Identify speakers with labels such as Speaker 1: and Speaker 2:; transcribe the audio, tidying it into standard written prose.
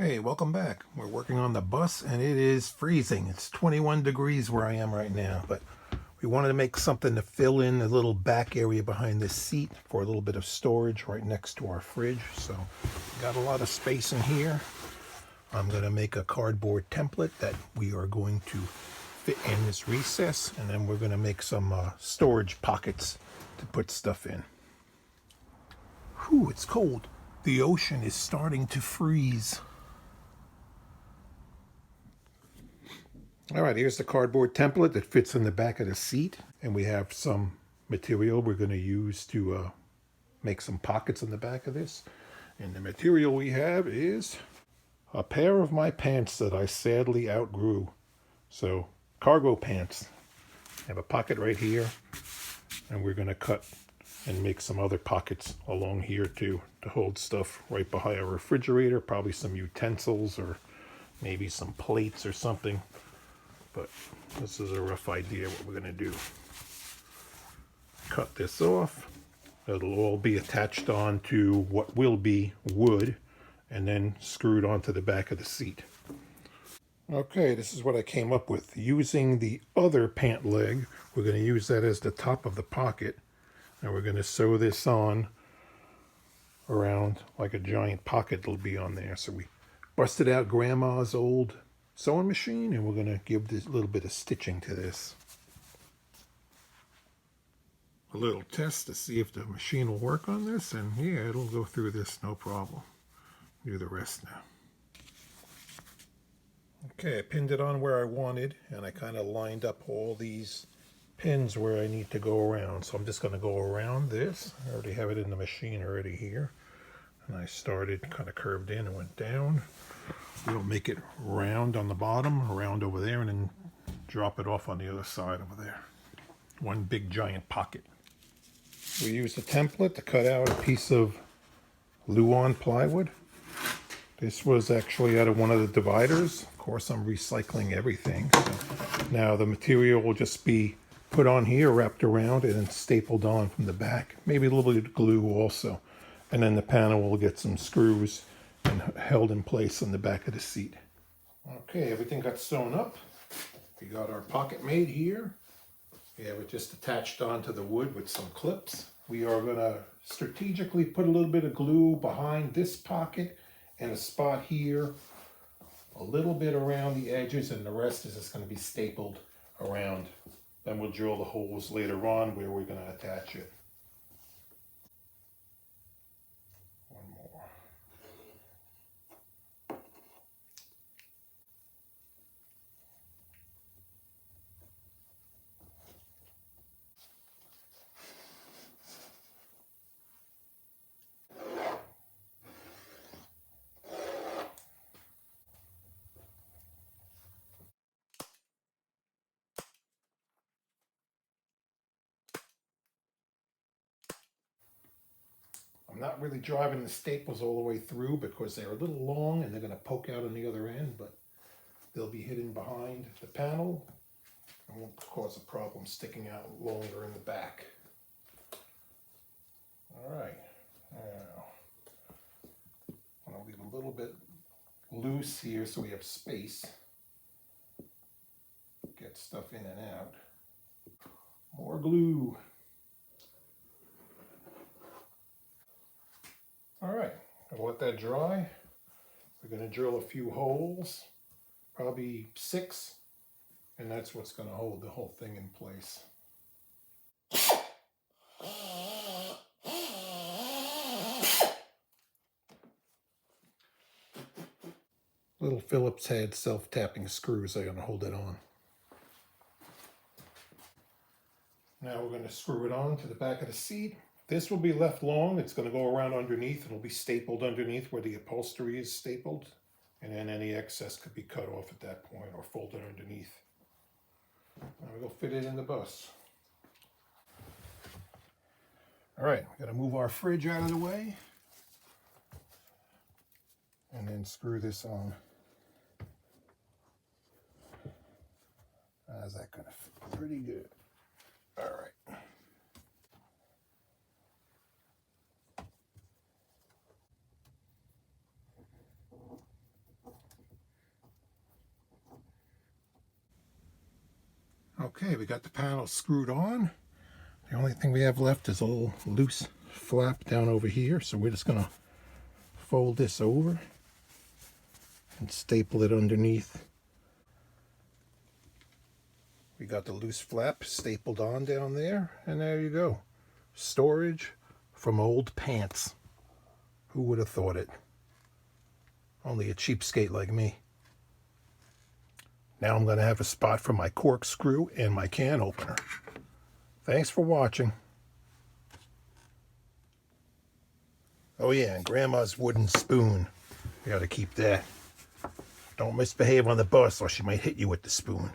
Speaker 1: Hey, welcome back. We're working on the bus and it is freezing. It's 21 degrees where I am right now, but we wanted to make something to fill in a little back area behind this seat for a little bit of storage right next to our fridge. So got a lot of space in here. I'm going to make a cardboard template that we are going to fit in this recess, and then we're going to make some storage pockets to put stuff in. Whew, it's cold. The ocean is starting to freeze. All right, here's the cardboard template that fits in the back of the seat. And we have some material we're going to use to make some pockets in the back of this. And the material we have is a pair of my pants that I sadly outgrew. So, cargo pants. I have a pocket right here. And we're going to cut and make some other pockets along here too, to hold stuff right behind our refrigerator. Probably some utensils or maybe some plates or something. But this is a rough idea what we're going to do. Cut this off. It'll all be attached onto what will be wood and then screwed onto the back of the seat. Okay, this is what I came up with. Using the other pant leg, we're going to use that as the top of the pocket. And we're going to sew this on around like a giant pocket that'll be on there. So we busted out Grandma's old sewing machine, and we're going to give this little bit of stitching to this. A little test to see if the machine will work on this, and yeah, it'll go through this no problem. Do the rest now. Okay, I pinned it on where I wanted, and I kind of lined up all these pins where I need to go around. So I'm just going to go around this. I already have it in the machine already here. And I started kind of curved in and went down. We'll make it round on the bottom, around over there, and then drop it off on the other side over there. One big giant pocket. We used a template to cut out a piece of Luan plywood. This was actually out of one of the dividers. Of course, I'm recycling everything. So now the material will just be put on here, wrapped around, and then stapled on from the back. Maybe a little bit of glue also. And then the panel will get some screws and held in place on the back of the seat. Okay, everything got sewn up. We got our pocket made here. We have it just attached onto the wood with some clips. We are going to strategically put a little bit of glue behind this pocket and a spot here, a little bit around the edges, and the rest is just going to be stapled around. Then we'll drill the holes later on where we're going to attach it. One more. I'm not really driving the staples all the way through because they're a little long and they're going to poke out on the other end, but they'll be hidden behind the panel and won't cause a problem sticking out longer in the back. All right, now I'm going to leave a little bit loose here so we have space. Get stuff in and out. More glue. All right, I'll let that dry. We're going to drill a few holes, probably 6, and that's what's going to hold the whole thing in place. Little Phillips head self-tapping screws are going to hold it on. Now we're going to screw it on to the back of the seat. This will be left long. It's going to go around underneath. It'll be stapled underneath where the upholstery is stapled. And then any excess could be cut off at that point or folded underneath. Now we'll fit it in the bus. All right, we're going to move our fridge out of the way. And then screw this on. How's that going to fit? Pretty good. All right. Okay, we got the panel screwed on. The only thing we have left is a little loose flap down over here, so we're just gonna fold this over and staple it underneath. We got the loose flap stapled on down there, and there you go. Storage from old pants. Who would have thought it? Only a cheapskate like me. Now I'm going to have a spot for my corkscrew and my can opener. Thanks for watching. Oh yeah, and Grandma's wooden spoon. You got to keep that. Don't misbehave on the bus or she might hit you with the spoon.